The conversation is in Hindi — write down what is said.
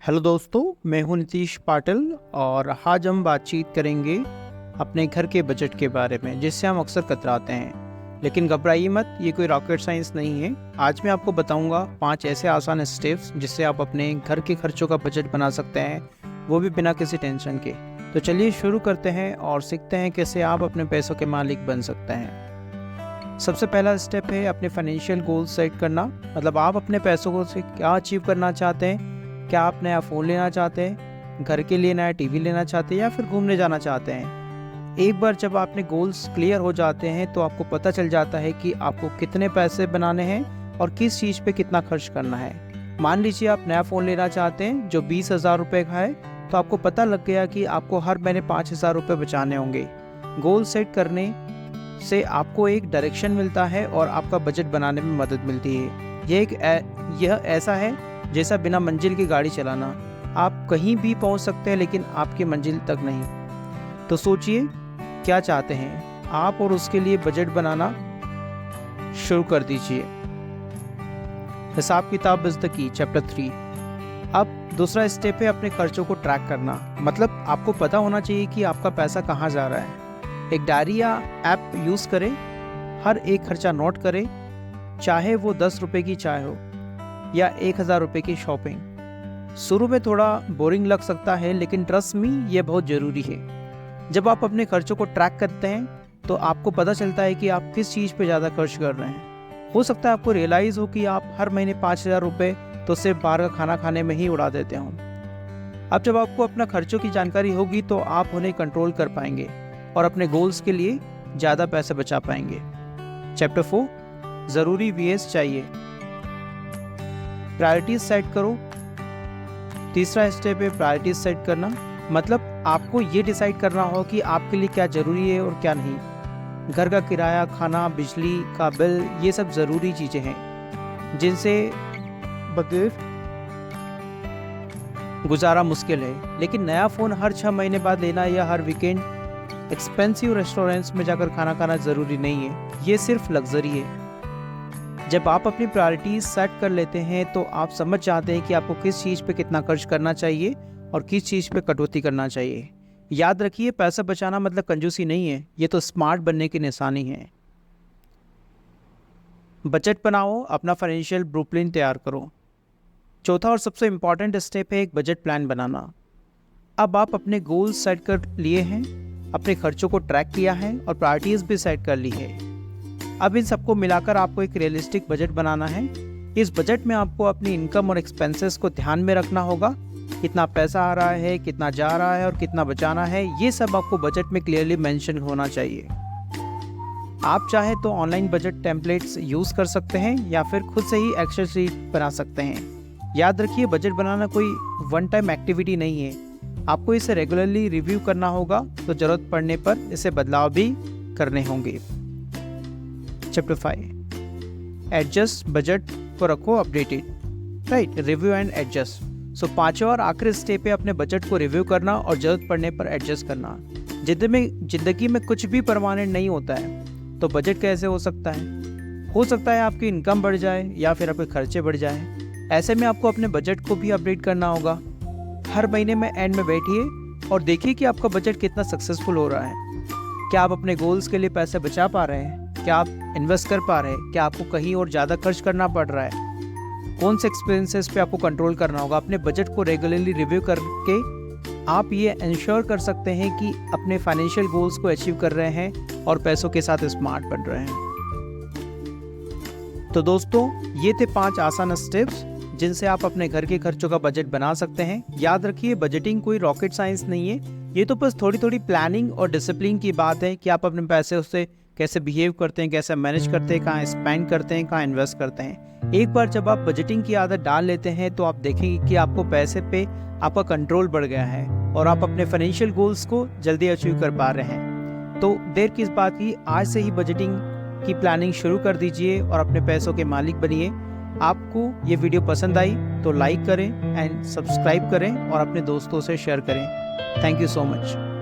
हेलो दोस्तों, मैं हूं नीतीश पाटिल और आज हम बातचीत करेंगे अपने घर के बजट के बारे में, जिससे हम अक्सर कतराते हैं। लेकिन घबराइए मत, ये कोई रॉकेट साइंस नहीं है। आज मैं आपको बताऊंगा 5 ऐसे आसान स्टेप्स जिससे आप अपने घर के खर्चों का बजट बना सकते हैं, वो भी बिना किसी टेंशन के। तो चलिए शुरू करते हैं और सीखते हैं कैसे आप अपने पैसों के मालिक बन सकते हैं। सबसे पहला स्टेप है अपने फाइनेंशियल गोल सेट करना। मतलब आप अपने पैसों से क्या अचीव करना चाहते हैं। क्या आप नया फ़ोन लेना चाहते हैं, घर के लिए नया टीवी लेना चाहते हैं या फिर घूमने जाना चाहते हैं। एक बार जब आपने गोल्स क्लियर हो जाते हैं तो आपको पता चल जाता है कि आपको कितने पैसे बनाने हैं और किस चीज़ पे कितना खर्च करना है। मान लीजिए आप नया फ़ोन लेना चाहते हैं जो 20,000 रुपये का है, तो आपको पता लग गया कि आपको हर महीने 5,000 रुपये बचाने होंगे। गोल सेट करने से आपको एक डायरेक्शन मिलता है और आपका बजट बनाने में मदद मिलती है। यह ऐसा है जैसा बिना मंजिल की गाड़ी चलाना। आप कहीं भी पहुंच सकते हैं लेकिन आपकी मंजिल तक नहीं। तो सोचिए क्या चाहते हैं आप और उसके लिए बजट बनाना शुरू कर दीजिए। हिसाब किताब इज द की, चैप्टर 3। अब दूसरा स्टेप है अपने खर्चों को ट्रैक करना। मतलब आपको पता होना चाहिए कि आपका पैसा कहाँ जा रहा है। एक डायरी या ऐप यूज़ करें, हर एक खर्चा नोट करें, चाहे वो 10 रुपये की चाय हो या 1,000 रुपये की शॉपिंग। शुरू में थोड़ा बोरिंग लग सकता है लेकिन ट्रस्ट मी, ये बहुत ज़रूरी है। जब आप अपने खर्चों को ट्रैक करते हैं तो आपको पता चलता है कि आप किस चीज़ पे ज़्यादा खर्च कर रहे हैं। हो सकता है आपको रियलाइज़ हो कि आप हर महीने 5,000 रुपये तो सिर्फ बाहर का खाना खाने में ही उड़ा देते हो। अब जब आपको अपना खर्चों की जानकारी होगी तो आप उन्हें कंट्रोल कर पाएंगे और अपने गोल्स के लिए ज़्यादा पैसे बचा पाएंगे। चैप्टर 4, ज़रूरी VS चाहिए। प्रायोरिटीज सेट करो। तीसरा स्टेप है प्रायोरिटीज सेट करना। मतलब आपको ये डिसाइड करना हो कि आपके लिए क्या ज़रूरी है और क्या नहीं। घर का किराया, खाना, बिजली का बिल, ये सब ज़रूरी चीज़ें हैं जिनसे बगैर गुजारा मुश्किल है। लेकिन नया फ़ोन हर 6 महीने बाद लेना या हर वीकेंड एक्सपेंसिव रेस्टोरेंट्स में जाकर खाना खाना ज़रूरी नहीं है, ये सिर्फ लग्जरी है। जब आप अपनी प्रायोरिटीज सेट कर लेते हैं तो आप समझ जाते हैं कि आपको किस चीज़ पे कितना खर्च करना चाहिए और किस चीज़ पे कटौती करना चाहिए। याद रखिए, पैसा बचाना मतलब कंजूसी नहीं है, ये तो स्मार्ट बनने की निशानी है। बजट बनाओ, अपना फाइनेंशियल ब्लूप्रिंट तैयार करो। चौथा और सबसे इम्पॉर्टेंट स्टेप है एक बजट प्लान बनाना। अब आप अपने गोल्स सेट कर लिए हैं, अपने खर्चों को ट्रैक किया है और प्रायोरिटीज भी सेट कर ली है। अब इन सबको मिलाकर आपको एक रियलिस्टिक बजट बनाना है। इस बजट में आपको अपनी इनकम और एक्सपेंसेस को ध्यान में रखना होगा। कितना पैसा आ रहा है, कितना जा रहा है और कितना बचाना है, ये सब आपको बजट में क्लियरली मेंशन होना चाहिए। आप चाहे तो ऑनलाइन बजट टेम्पलेट्स यूज़ कर सकते हैं या फिर खुद से ही एक्सेल शीट बना सकते हैं। याद रखिए, बजट बनाना कोई वन टाइम एक्टिविटी नहीं है, आपको इसे रेगुलरली रिव्यू करना होगा, तो ज़रूरत पड़ने पर इसे बदलाव भी करने होंगे। चैप्टर 5, एडजस्ट बजट को रखो updated. Right, review and adjust. So पांचवा और आखिरी स्टेप है अपने बजट को रिव्यू करना और जरूरत पड़ने पर एडजस्ट करना। जिंदगी में कुछ भी परमानेंट नहीं होता है, तो बजट कैसे हो सकता है। हो सकता है आपकी इनकम बढ़ जाए या फिर आपके खर्चे बढ़ जाए। ऐसे में आपको अपने बजट को भी अपडेट करना होगा। हर महीने में एंड में बैठिए और देखिए कि आपका बजट कितना सक्सेसफुल हो रहा है। क्या आप अपने गोल्स के लिए पैसे बचा पा रहे हैं, क्या आप इन्वेस्ट कर पा रहे हैं, क्या आपको कहीं और ज़्यादा खर्च करना पड़ रहा है, कौन से एक्सपेंसेस पे आपको कंट्रोल करना होगा। अपने बजट को रेगुलरली रिव्यू करके आप ये इंश्योर कर सकते हैं कि अपने फाइनेंशियल गोल्स को अचीव कर रहे हैं और पैसों के साथ स्मार्ट बन रहे हैं। तो दोस्तों, ये थे 5 आसान स्टेप्स जिनसे आप अपने घर के खर्चों का बजट बना सकते हैं। याद रखिए, बजटिंग कोई रॉकेट साइंस नहीं है, ये तो बस थोड़ी थोड़ी प्लानिंग और डिसिप्लिन की बात है कि आप अपने पैसे उससे कैसे बिहेव करते हैं, कैसे मैनेज करते हैं, कहाँ स्पेंड करते हैं, कहाँ इन्वेस्ट करते हैं। एक बार जब आप बजटिंग की आदत डाल लेते हैं तो आप देखेंगे कि आपको पैसे पे आपका कंट्रोल बढ़ गया है और आप अपने फाइनेंशियल गोल्स को जल्दी अचीव कर पा रहे हैं। तो देर किस बात की, आज से ही बजटिंग की प्लानिंग शुरू कर दीजिए और अपने पैसों के मालिक बनिए। आपको ये वीडियो पसंद आई तो लाइक करें एंड सब्सक्राइब करें और अपने दोस्तों से शेयर करें। Thank you so much.